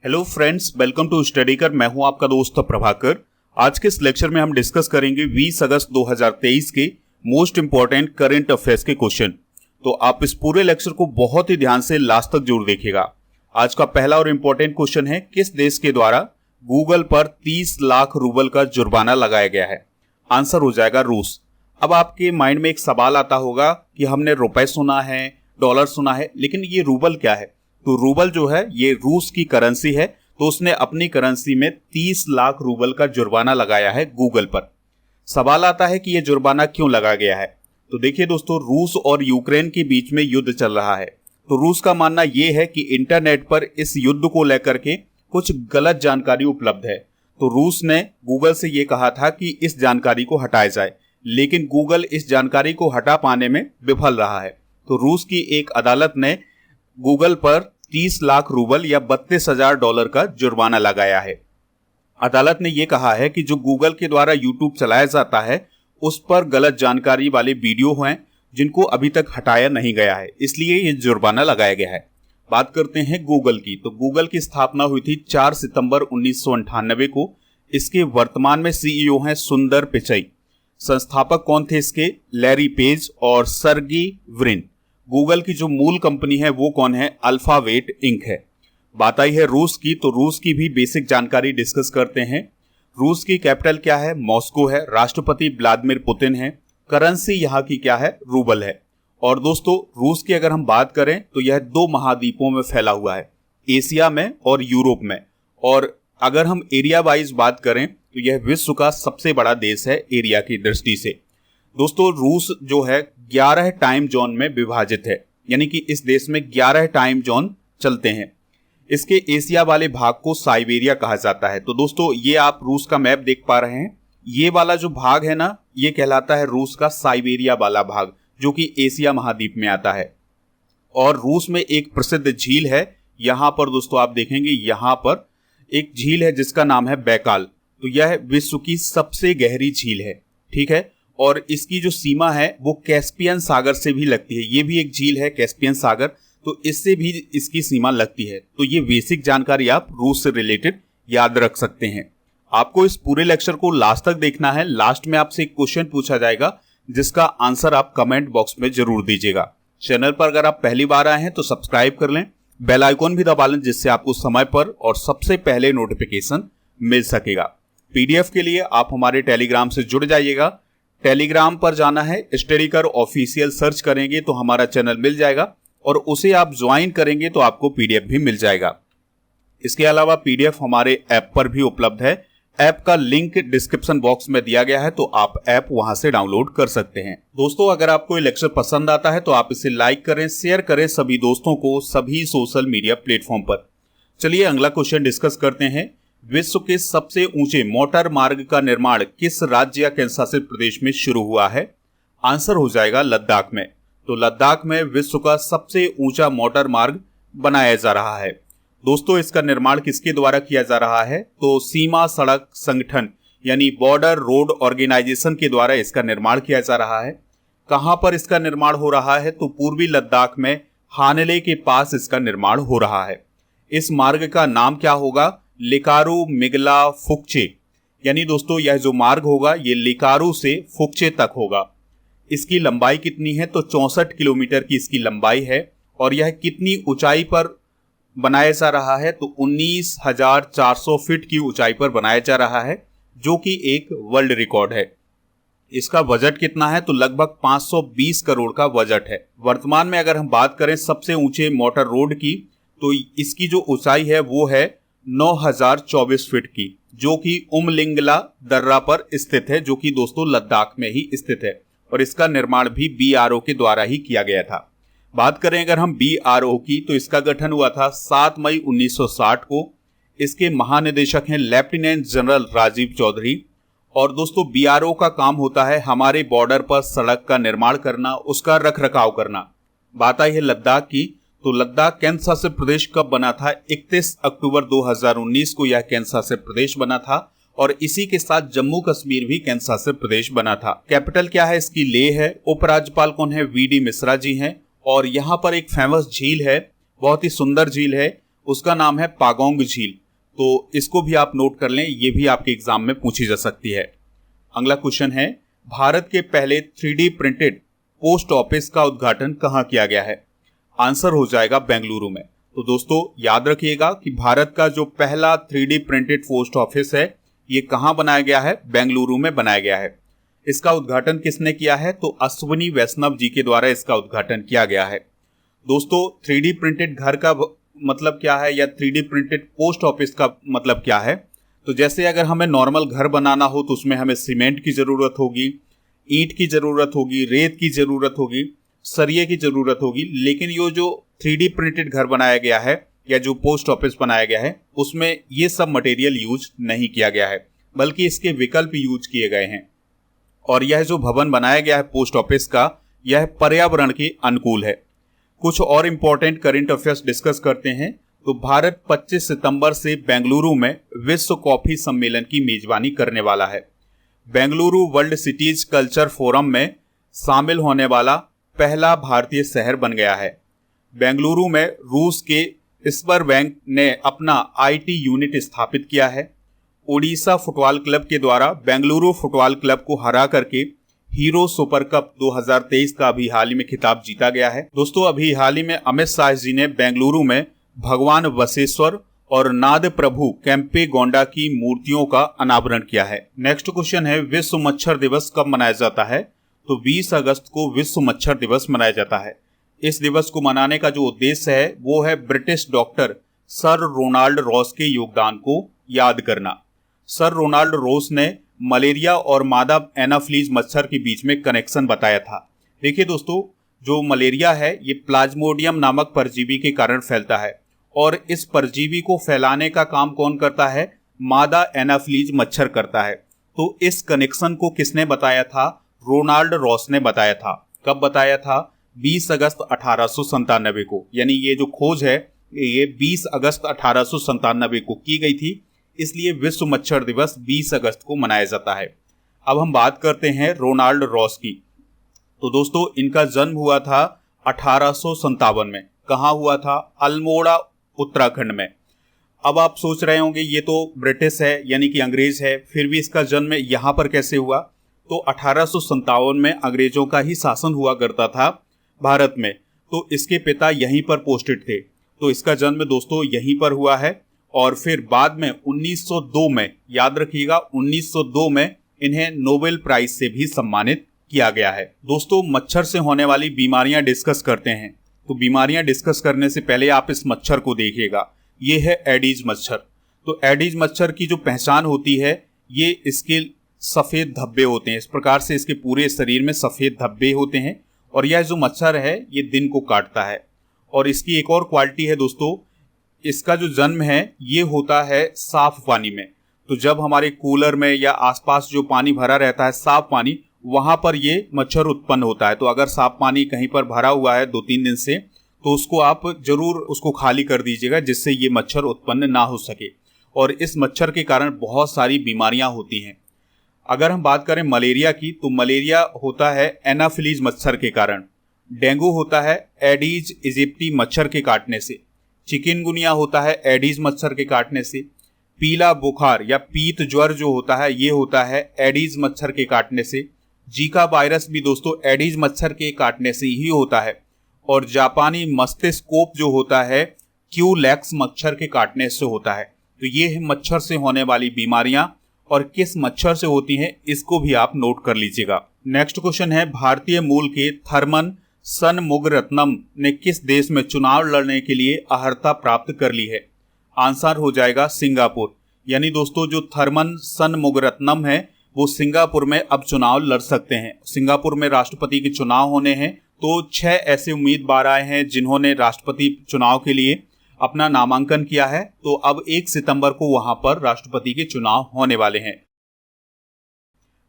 Hello friends, welcome to study कर। मैं हूं आपका दोस्त प्रभाकर। आज के इस लेक्चर में हम डिस्कस करेंगे 20 अगस्त 2023 के मोस्ट इंपॉर्टेंट करंट अफेयर्स के क्वेश्चन। तो आप इस पूरे लेक्चर को बहुत ही ध्यान से लास्ट तक जरूर देखिएगा। आज का पहला और इंपॉर्टेंट क्वेश्चन है, किस देश के द्वारा गूगल पर 30 लाख रूबल का जुर्माना लगाया गया है? आंसर हो जाएगा रूस। अब आपके माइंड में एक सवाल आता होगा कि हमने रुपए सुना है, डॉलर सुना है, लेकिन ये रूबल क्या है? तो रूबल जो है ये रूस की करेंसी है। तो उसने अपनी करेंसी में 30 लाख रूबल का जुर्माना लगाया है गूगल पर। सवाल आता है कि ये जुर्माना क्यों लगाया गया है? तो देखिए दोस्तों, रूस और यूक्रेन के बीच में युद्ध चल रहा है। तो रूस का मानना यह है कि इंटरनेट पर इस युद्ध को लेकर के कुछ गलत जानकारी उपलब्ध है। तो रूस ने गूगल से यह कहा था कि इस जानकारी को हटाया जाए, लेकिन गूगल इस जानकारी को हटा पाने में विफल रहा है। तो रूस की एक अदालत ने गूगल पर 30 लाख रूबल या $32,000 का जुर्माना लगाया है। अदालत ने यह कहा है कि जो गूगल के द्वारा यूट्यूब चलाया जाता है उस पर गलत जानकारी वाले वीडियो हैं जिनको अभी तक हटाया नहीं गया है, इसलिए यह जुर्माना लगाया गया है। बात करते हैं गूगल की। तो गूगल की स्थापना हुई थी 4 सितंबर 1998 को। इसके वर्तमान में सीईओ हैं सुंदर पिचई। संस्थापक कौन थे इसके? लैरी पेज और सर्गी व्रिन। गूगल की जो मूल कंपनी है वो कौन है? अल्फाबेट इंक है। बात आई है रूस की, तो रूस की भी बेसिक जानकारी डिस्कस करते हैं। रूस की कैपिटल क्या है? मॉस्को है। राष्ट्रपति व्लादिमीर पुतिन है। करेंसी यहाँ की क्या है? रूबल है। और दोस्तों, रूस की अगर हम बात करें तो यह 2 महाद्वीपों में फैला हुआ है, एशिया में और यूरोप में। और अगर हम एरिया वाइज बात करें तो यह विश्व का सबसे बड़ा देश है एरिया की दृष्टि से। दोस्तों, रूस जो है 11 टाइम जोन में विभाजित है, यानी कि इस देश में 11 टाइम जोन चलते हैं। इसके एशिया वाले भाग को साइबेरिया कहा जाता है। तो दोस्तों, ये आप रूस का मैप देख पा रहे हैं। ये वाला जो भाग है ना, ये कहलाता है रूस का साइबेरिया वाला भाग, जो कि एशिया महाद्वीप में आता है। और रूस में एक प्रसिद्ध झील है। यहां पर दोस्तों आप देखेंगे, यहां पर एक झील है जिसका नाम है बैकाल। तो यह विश्व की सबसे गहरी झील है, ठीक है। और इसकी जो सीमा है वो कैस्पियन सागर से भी लगती है। ये भी एक झील है कैस्पियन सागर, तो इससे भी इसकी सीमा लगती है। तो ये बेसिक जानकारी आप रूस से रिलेटेड याद रख सकते हैं। आपको इस पूरे लेक्चर को लास्ट तक देखना है। लास्ट में आपसे एक क्वेश्चन पूछा जाएगा जिसका आंसर आप कमेंट बॉक्स में जरूर दीजिएगा। चैनल पर अगर आप पहली बार आए हैं तो सब्सक्राइब कर लें, बेल आइकॉन भी दबा लें, जिससे आपको समय पर और सबसे पहले नोटिफिकेशन मिल सकेगा। पीडीएफ के लिए आप हमारे टेलीग्राम से जुड़ जाइएगा। टेलीग्राम पर जाना है, स्टडी कर ऑफिशियल सर्च करेंगे तो हमारा चैनल मिल जाएगा और उसे आप ज्वाइन करेंगे तो आपको पीडीएफ भी मिल जाएगा। इसके अलावा पीडीएफ हमारे ऐप पर भी उपलब्ध है। ऐप का लिंक डिस्क्रिप्शन बॉक्स में दिया गया है, तो आप ऐप वहां से डाउनलोड कर सकते हैं। दोस्तों, अगर आपको ये लेक्चर पसंद आता है तो आप इसे लाइक करें, शेयर करें सभी दोस्तों को सभी सोशल मीडिया प्लेटफॉर्म पर। चलिए अगला क्वेश्चन डिस्कस करते हैं। विश्व के सबसे ऊंचे मोटर मार्ग का निर्माण किस राज्य या केंद्रशासित प्रदेश में शुरू हुआ है? आंसर हो जाएगा लद्दाख में। तो लद्दाख में विश्व का सबसे ऊंचा मोटर मार्ग बनाया जा रहा है। दोस्तों, इसका निर्माण किसके द्वारा किया जा रहा है? तो सीमा सड़क संगठन यानी बॉर्डर रोड ऑर्गेनाइजेशन के द्वारा इसका निर्माण किया जा रहा है। कहां पर इसका निर्माण हो रहा है? तो पूर्वी लद्दाख में हानले के पास इसका निर्माण हो रहा है। इस मार्ग का नाम क्या होगा? लिकारू मिगला फुकचे। यानी दोस्तों, यह जो मार्ग होगा ये लिकारू से फुकचे तक होगा। इसकी लंबाई कितनी है? तो 64 किलोमीटर की इसकी लंबाई है। और यह कितनी ऊंचाई पर बनाया जा रहा है? तो 19,400 फीट की ऊंचाई पर बनाया जा रहा है, जो कि एक वर्ल्ड रिकॉर्ड है। इसका बजट कितना है? तो लगभग 520 करोड़ का बजट है। वर्तमान में अगर हम बात करें सबसे ऊंचे मोटर रोड की, तो इसकी जो ऊंचाई है वो है 9,024 फीट की, जो कि उमलिंगला दर्रा पर स्थित है, जो कि दोस्तों लद्दाख में ही स्थित है। और इसका निर्माण भी बीआरओ के द्वारा ही किया गया था। बात करें अगर हम बीआरओ की, तो इसका गठन हुआ था 7 मई 1960 को। इसके महानिदेशक हैं लेफ्टिनेंट जनरल राजीव चौधरी। और दोस्तों, बीआरओ का काम होता है हमारे बॉर्डर पर सड़क का निर्माण करना, उसका रख रखाव करना। बात आई है लद्दाख की, तो लद्दाख केंद्र शासित प्रदेश कब बना था? 31 अक्टूबर 2019 को यह केंद्र शासित प्रदेश बना था। और इसी के साथ जम्मू कश्मीर भी केंद्र शासित प्रदेश बना था। कैपिटल क्या है इसकी? लेह है। उपराज्यपाल कौन है? वीडी मिश्रा जी हैं। और यहाँ पर एक फेमस झील है, बहुत ही सुंदर झील है, उसका नाम है पागोंग झील। तो इसको भी आप नोट कर लें, ये भी आपके एग्जाम में पूछी जा सकती है। अगला क्वेश्चन है, भारत के पहले 3D प्रिंटेड पोस्ट ऑफिस का उद्घाटन कहाँ किया गया है? आंसर हो जाएगा बेंगलुरु में। तो दोस्तों याद रखिएगा कि भारत का जो पहला 3D प्रिंटेड पोस्ट ऑफिस है ये कहाँ बनाया गया है? बेंगलुरु में बनाया गया है। इसका उद्घाटन किसने किया है? तो अश्विनी वैष्णव जी के द्वारा इसका उद्घाटन किया गया है। दोस्तों 3D प्रिंटेड घर का मतलब क्या है या 3D प्रिंटेड पोस्ट ऑफिस का मतलब क्या है? तो जैसे अगर हमें नॉर्मल घर बनाना हो तो उसमें हमें सीमेंट की ज़रूरत होगी, ईंट की ज़रूरत होगी, रेत की ज़रूरत होगी, सरिये की ज़रूरत होगी। लेकिन ये जो 3D प्रिंटेड घर बनाया गया है या जो पोस्ट ऑफिस बनाया गया है उसमें ये सब मटेरियल यूज नहीं किया गया है, बल्कि इसके विकल्प यूज किए गए हैं। और यह जो भवन बनाया गया है पोस्ट ऑफिस का, यह पर्यावरण के अनुकूल है। कुछ और इंपॉर्टेंट करंट अफेयर्स डिस्कस करते हैं। तो भारत 25 सितंबर से बेंगलुरु में विश्व कॉफी सम्मेलन की मेजबानी करने वाला है। Bengaluru world cities culture forum में शामिल होने वाला पहला भारतीय शहर बन गया है। बेंगलुरु में रूस के स्बरबैंक ने अपना IT यूनिट स्थापित किया है। ओडिशा फुटबॉल क्लब के द्वारा बेंगलुरु फुटबॉल क्लब को हरा करके हीरो सुपर कप 2023 का अभी हाल ही में खिताब जीता गया है। दोस्तों अभी हाल ही में अमित शाह जी ने बेंगलुरु में भगवान बसवेश्वर और नाद प्रभु केम्पे गौंडा की मूर्तियों का अनावरण किया है। नेक्स्ट क्वेश्चन है, विश्व मच्छर दिवस कब मनाया जाता है? तो 20 अगस्त को विश्व मच्छर दिवस मनाया जाता है। इस दिवस को मनाने का जो उद्देश्य है वो है British doctor sir Ronald Ross के योगदान को याद करना। सर रोनाल्ड रॉस ने मलेरिया और मादा एनाफ्लीज मच्छर के बीच में कनेक्शन बताया था। देखिए दोस्तों, जो मलेरिया है ये प्लाज्मोडियम नामक परजीवी के कारण फैलता है और इस परजीवी को फैलाने का काम कौन करता है? मादा एनाफ्लीज मच्छर करता है। तो इस कनेक्शन को किसने बताया था? रोनाल्ड रॉस ने बताया था। कब बताया था? 20 अगस्त 1897 को। यानी ये जो खोज है ये 20 अगस्त 1897 को की गई थी, इसलिए विश्व मच्छर दिवस 20 अगस्त को मनाया जाता है। अब हम बात करते हैं रोनाल्ड रॉस की। तो दोस्तों इनका जन्म हुआ था 1857 में। कहाँ हुआ था? अल्मोड़ा उत्तराखंड में। अब आप सोच रहे होंगे ये तो ब्रिटिश है यानी कि अंग्रेज है, फिर भी इसका जन्म यहाँ पर कैसे हुआ? तो 1857 में अंग्रेजों का ही शासन हुआ करता था भारत में, तो इसके पिता यहीं पर पोस्टेड थे, तो इसका जन्म दोस्तों यहीं पर हुआ है। और फिर बाद में 1902 में, याद रखिएगा 1902 में इन्हें नोबेल प्राइज से भी सम्मानित किया गया है। दोस्तों मच्छर से होने वाली बीमारियां डिस्कस करते हैं। तो बीमारियां डिस्कस करने से पहले आप इस मच्छर को देखिएगा, ये है एडीज मच्छर। तो एडीज मच्छर की जो पहचान होती है ये इसके सफ़ेद धब्बे होते हैं। इस प्रकार से इसके पूरे शरीर में सफ़ेद धब्बे होते हैं और यह जो मच्छर है ये दिन को काटता है। और इसकी एक और क्वालिटी है दोस्तों, इसका जो जन्म है ये होता है साफ पानी में। तो जब हमारे कूलर में या आसपास जो पानी भरा रहता है साफ पानी, वहां पर ये मच्छर उत्पन्न होता है। तो अगर साफ पानी कहीं पर भरा हुआ है 2-3 दिन से, तो उसको आप जरूर उसको खाली कर दीजिएगा जिससे ये मच्छर उत्पन्न ना हो सके। और इस मच्छर के कारण बहुत सारी बीमारियां होती हैं। अगर हम बात करें मलेरिया की, तो मलेरिया होता है एनाफिलीज मच्छर के कारण। डेंगू होता है एडीज इजिप्टी मच्छर के काटने से। चिकनगुनिया होता है एडीज मच्छर के काटने से। पीला बुखार या पीत ज्वर जो होता है ये होता है एडीज मच्छर के काटने से। जीका वायरस भी दोस्तों एडीज मच्छर के काटने से ही होता है। और जापानी मस्तिष्कोप जो होता है क्यूलैक्स मच्छर के काटने से होता है। तो ये है मच्छर से होने वाली बीमारियां, और किस मच्छर से होती हैं इसको भी आप नोट कर लीजिएगा। नेक्स्ट क्वेश्चन है, भारतीय मूल के थर्मन सनमुगरत्नम ने किस देश में चुनाव लड़ने के लिए अर्हता प्राप्त कर ली है? आंसर हो जाएगा सिंगापुर। यानी दोस्तों जो थर्मन सनमुगरत्नम है वो सिंगापुर में अब चुनाव लड़ सकते हैं। सिंगापुर में राष्ट्रपति के चुनाव होने हैं, तो 6 ऐसे उम्मीदवार आए हैं जिन्होंने राष्ट्रपति चुनाव के लिए अपना नामांकन किया है। तो अब 1 सितंबर को वहां पर राष्ट्रपति के चुनाव होने वाले हैं।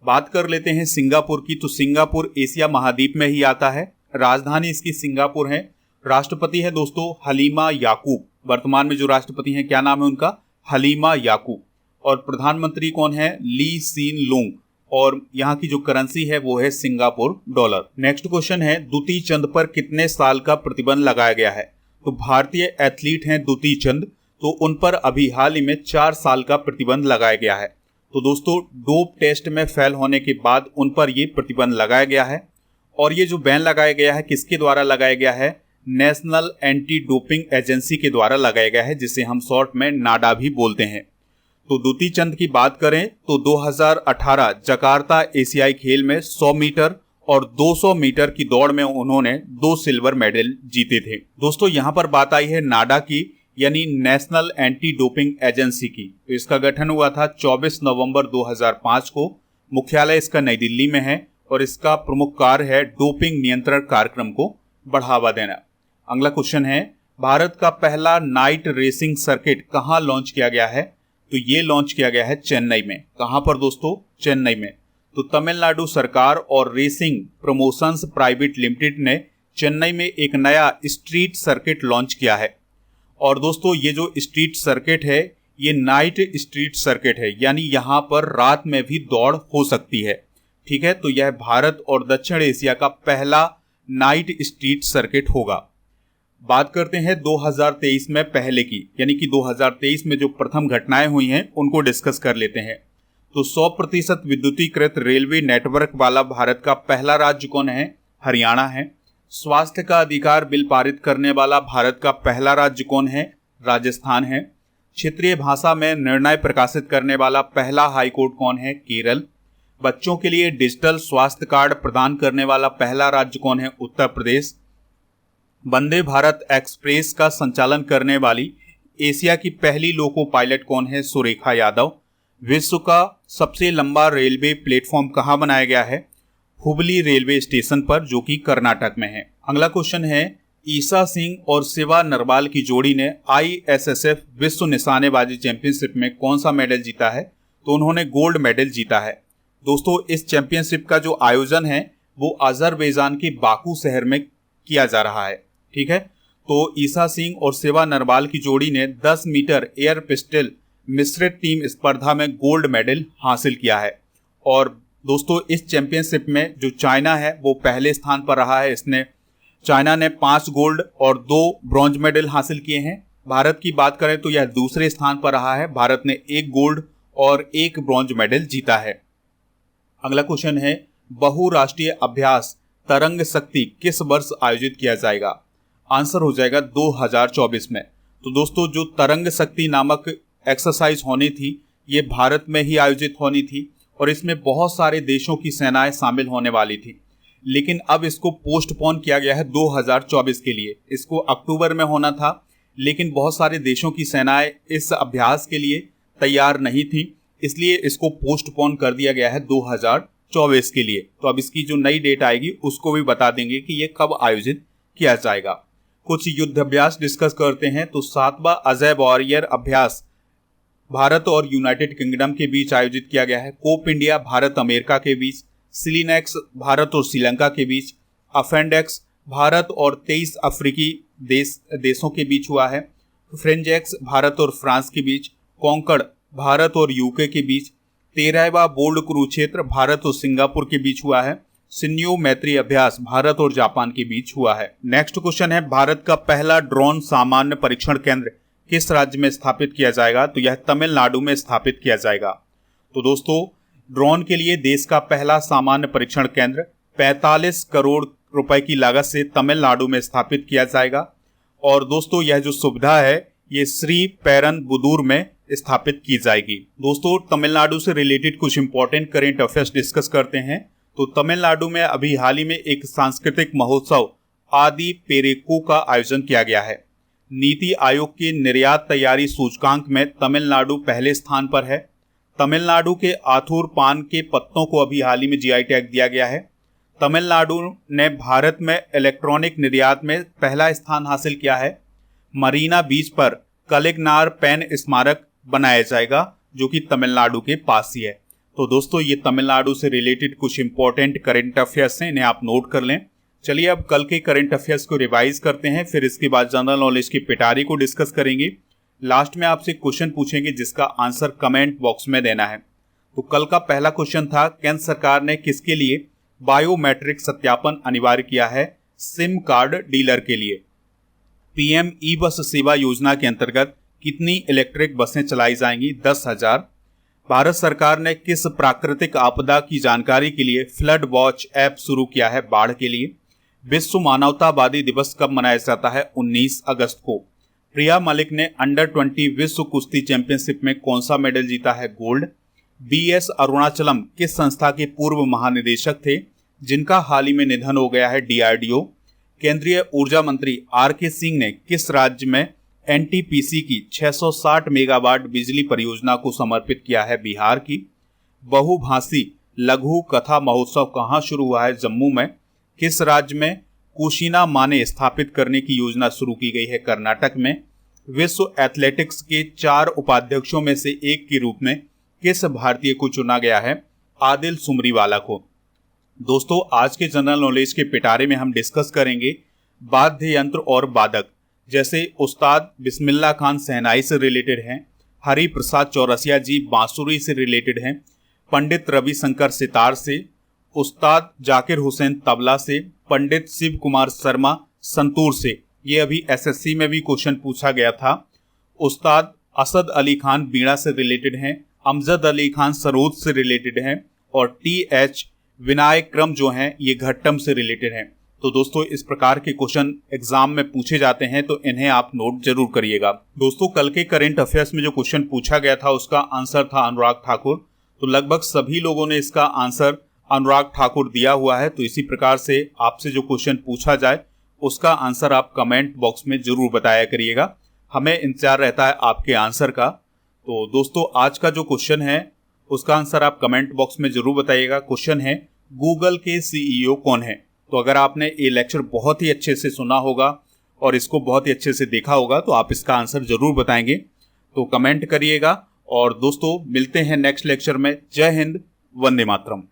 बात कर लेते हैं सिंगापुर की। तो सिंगापुर एशिया महाद्वीप में ही आता है। राजधानी इसकी सिंगापुर है। राष्ट्रपति है दोस्तों हलीमा याकूब। वर्तमान में जो राष्ट्रपति हैं क्या नाम है उनका? हलीमा याकूब। और प्रधानमंत्री कौन है? ली सीन लुंग। और यहाँ की जो करेंसी है वो है सिंगापुर डॉलर। नेक्स्ट क्वेश्चन है, दूती चंद पर कितने साल का प्रतिबंध लगाया गया है? तो भारतीय एथलीट हैं दुती चंद, तो उन पर अभी हाल ही में 4 साल का प्रतिबंध लगाया गया है। तो दोस्तों डोप टेस्ट में फेल होने के बाद उन पर ये प्रतिबंध लगाया गया है। और ये जो बैन लगाया गया है किसके द्वारा लगाया गया है? नेशनल एंटी डोपिंग एजेंसी के द्वारा लगाया गया है, जिसे हम शॉर्ट में नाडा भी बोलते हैं। तो दुती चंद की बात करें तो 2018 जकार्ता एशियाई खेल में 100 मीटर और 200 मीटर की दौड़ में उन्होंने 2 सिल्वर मेडल जीते थे। दोस्तों यहाँ पर बात आई है नाडा की, यानी नेशनल एंटी डोपिंग एजेंसी की। तो इसका गठन हुआ था 24 नवंबर 2005 को। मुख्यालय इसका नई दिल्ली में है और इसका प्रमुख कार्य है डोपिंग नियंत्रण कार्यक्रम को बढ़ावा देना। अगला क्वेश्चन है, भारत का पहला नाइट रेसिंग सर्किट कहाँ लॉन्च किया गया है? तो ये लॉन्च किया गया है चेन्नई में। कहां पर दोस्तों? चेन्नई में। तो तमिलनाडु सरकार और रेसिंग प्रमोशंस प्राइवेट लिमिटेड ने चेन्नई में एक नया स्ट्रीट सर्किट लॉन्च किया है। और दोस्तों ये जो स्ट्रीट सर्किट है ये नाइट स्ट्रीट सर्किट है, यानी यहां पर रात में भी दौड़ हो सकती है। ठीक है, तो यह भारत और दक्षिण एशिया का पहला नाइट स्ट्रीट सर्किट होगा। बात करते हैं 2023 में पहले की, यानी कि 2023 में जो प्रथम घटनाएं हुई हैं उनको डिस्कस कर लेते हैं। तो 100% विद्युतीकृत रेलवे नेटवर्क वाला भारत का पहला राज्य कौन है? हरियाणा है। स्वास्थ्य का अधिकार बिल पारित करने वाला भारत का पहला राज्य कौन है? राजस्थान है। क्षेत्रीय भाषा में निर्णय प्रकाशित करने वाला पहला हाईकोर्ट कौन है? केरल। बच्चों के लिए डिजिटल स्वास्थ्य कार्ड प्रदान करने वाला पहला राज्य कौन है? उत्तर प्रदेश। वंदे भारत एक्सप्रेस का संचालन करने वाली एशिया की पहली लोको पायलट कौन है? सुरेखा यादव। विश्व का सबसे लंबा रेलवे प्लेटफॉर्म कहाँ बनाया गया है? हुबली रेलवे स्टेशन पर, जो कि कर्नाटक में है। अगला क्वेश्चन है, ईशा सिंह और शिवा नरवाल की जोड़ी ने ISSF विश्व निशानेबाजी चैंपियनशिप में कौन सा मेडल जीता है? तो उन्होंने गोल्ड मेडल जीता है। दोस्तों इस चैंपियनशिप का जो आयोजन है वो अजरबैजान के बाकू शहर में किया जा रहा है। ठीक है, तो ईशा सिंह और शिवा नरवाल की जोड़ी ने 10 मीटर एयर पिस्टल मिश्रित टीम स्पर्धा में गोल्ड मेडल हासिल किया है। और दोस्तों इस चैंपियनशिप में जो चाइना है वो पहले स्थान पर रहा है। चाइना ने 5 गोल्ड और 2 ब्रॉन्ज मेडल हासिल किए हैं। भारत की बात करें तो यह दूसरे स्थान पर रहा है। भारत ने 1 गोल्ड और 1 ब्रॉन्ज मेडल जीता है। अगला क्वेश्चन है, बहुराष्ट्रीय अभ्यास तरंग शक्ति किस वर्ष आयोजित किया जाएगा? आंसर हो जाएगा 2024 में। तो दोस्तों जो तरंग शक्ति नामक एक्सरसाइज होनी थी ये भारत में ही आयोजित होनी थी और इसमें बहुत सारे देशों की सेनाएं शामिल होने वाली थी, लेकिन अब इसको पोस्टपोन किया गया है 2024 के लिए। इसको अक्टूबर में होना था, लेकिन बहुत सारे देशों की सेनाएं इस अभ्यास के लिए तैयार नहीं थी, इसलिए इसको पोस्टपोन कर दिया गया है 2024 के लिए। तो अब इसकी जो नई डेट आएगी उसको भी बता देंगे कि ये कब आयोजित किया जाएगा। कुछ युद्ध अभ्यास डिस्कस करते हैं। तो 7वां अजय वॉरियर अभ्यास भारत और यूनाइटेड किंगडम के बीच आयोजित किया गया है। कोप इंडिया भारत अमेरिका के बीच, सिलिनेक्स भारत और श्रीलंका के बीच, अफेंडेक्स भारत और 23 अफ्रीकी देशों के बीच हुआ है, फ्रेंजेक्स भारत और फ्रांस के बीच, कॉन्कर्ड भारत और यूके के बीच, 13वां बोल्ड कुरुक्षेत्र भारत और सिंगापुर के बीच हुआ है, सिन्यू मैत्री अभ्यास भारत और जापान के बीच हुआ है। नेक्स्ट क्वेश्चन है, भारत का पहला ड्रोन सामान्य परीक्षण केंद्र किस राज्य में स्थापित किया जाएगा? तो यह तमिलनाडु में स्थापित किया जाएगा। तो दोस्तों ड्रोन के लिए देश का पहला सामान्य परीक्षण केंद्र 45 करोड़ रुपए की लागत से तमिलनाडु में स्थापित किया जाएगा। और दोस्तों यह जो सुविधा है ये श्री पेरनबुदूर में स्थापित की जाएगी। दोस्तों तमिलनाडु से रिलेटेड कुछ इंपॉर्टेंट करेंट अफेयर्स डिस्कस करते हैं। तो तमिलनाडु में अभी हाल ही में एक सांस्कृतिक महोत्सव आदि पेरेको का आयोजन किया गया है। नीति आयोग के निर्यात तैयारी सूचकांक में तमिलनाडु पहले स्थान पर है। तमिलनाडु के आथूर पान के पत्तों को अभी हाल ही में GI टैग दिया गया है। तमिलनाडु ने भारत में इलेक्ट्रॉनिक निर्यात में पहला स्थान हासिल किया है। मरीना बीच पर कलिगनार पेन स्मारक बनाया जाएगा जो कि तमिलनाडु के पास ही है। तो दोस्तों ये तमिलनाडु से रिलेटेड कुछ इंपॉर्टेंट करंट अफेयर्स हैं, इन्हें आप नोट कर लें। चलिए अब कल के करंट अफेयर्स को रिवाइज करते हैं, फिर इसके बाद जनरल नॉलेज की पिटारी को डिस्कस करेंगे। लास्ट में आपसे क्वेश्चन पूछेंगे जिसका आंसर कमेंट बॉक्स में देना है। तो कल का पहला क्वेश्चन था, केंद्र सरकार ने किसके लिए बायोमेट्रिक सत्यापन अनिवार्य किया है? सिम कार्ड डीलर के लिए। पीएम ई बस सेवा योजना के अंतर्गत कितनी इलेक्ट्रिक बसें चलाई जाएंगी? 10,000। भारत सरकार ने किस प्राकृतिक आपदा की जानकारी के लिए फ्लड वॉच ऐप शुरू किया है बाढ़ के लिए? विश्व मानवतावादी दिवस कब मनाया जाता है? 19 अगस्त को। प्रिया मलिक ने अंडर 20 विश्व कुश्ती चैंपियनशिप में कौन सा मेडल जीता है? गोल्ड। बीएस अरुणाचलम किस संस्था के पूर्व महानिदेशक थे जिनका हाल ही में निधन हो गया है? डीआरडीओ। केंद्रीय ऊर्जा मंत्री आर के सिंह ने किस राज्य में एनटीपीसी की 660 मेगावाट बिजली परियोजना को समर्पित किया है? बिहार की। बहुभाषी लघु कथा महोत्सव कहाँ शुरू हुआ है? जम्मू में। किस राज्य में कुशीना माने स्थापित करने की योजना शुरू की गई है? कर्नाटक में। विश्व एथलेटिक्स के 4 उपाध्यक्षों में से एक के रूप में किस भारतीय को चुना गया है? आदिल सुमरीवाला को। दोस्तों, आज के जनरल नॉलेज के पिटारे में हम डिस्कस करेंगे वाद्य यंत्र और वादक, जैसे उस्ताद बिस्मिल्लाह खान शहनाई से रिलेटेड हैं, हरि प्रसाद चौरसिया जी बांसुरी से रिलेटेड हैं, पंडित रविशंकर सितार से, उस्ताद जाकिर हुसैन तबला से, पंडित शिव कुमार शर्मा संतूर से, ये अभी एसएससी में भी क्वेश्चन पूछा गया था। उस्ताद असद अली खान बीड़ा से रिलेटेड हैं, अमजद अली खान सरोद से रिलेटेड हैं, और टीएच विनायक्रम जो हैं ये घट्टम से रिलेटेड हैं। तो दोस्तों, इस प्रकार के क्वेश्चन एग्जाम में पूछे जाते हैं, तो इन्हें आप नोट जरूर करिएगा। दोस्तों, कल के करंट अफेयर्स में जो क्वेश्चन पूछा गया था उसका आंसर था अनुराग ठाकुर। तो लगभग सभी लोगों ने इसका आंसर अनुराग ठाकुर दिया हुआ है। तो इसी प्रकार से आपसे जो क्वेश्चन पूछा जाए उसका आंसर आप कमेंट बॉक्स में जरूर बताया करिएगा, हमें इंतजार रहता है आपके आंसर का। तो दोस्तों, आज का जो क्वेश्चन है उसका आंसर आप कमेंट बॉक्स में जरूर बताइएगा। क्वेश्चन है, गूगल के सीईओ कौन है? तो अगर आपने ये लेक्चर बहुत ही अच्छे से सुना होगा और इसको बहुत ही अच्छे से देखा होगा तो आप इसका आंसर जरूर बताएंगे। तो कमेंट करिएगा। और दोस्तों, मिलते हैं नेक्स्ट लेक्चर में। जय हिंद, वंदे मातरम।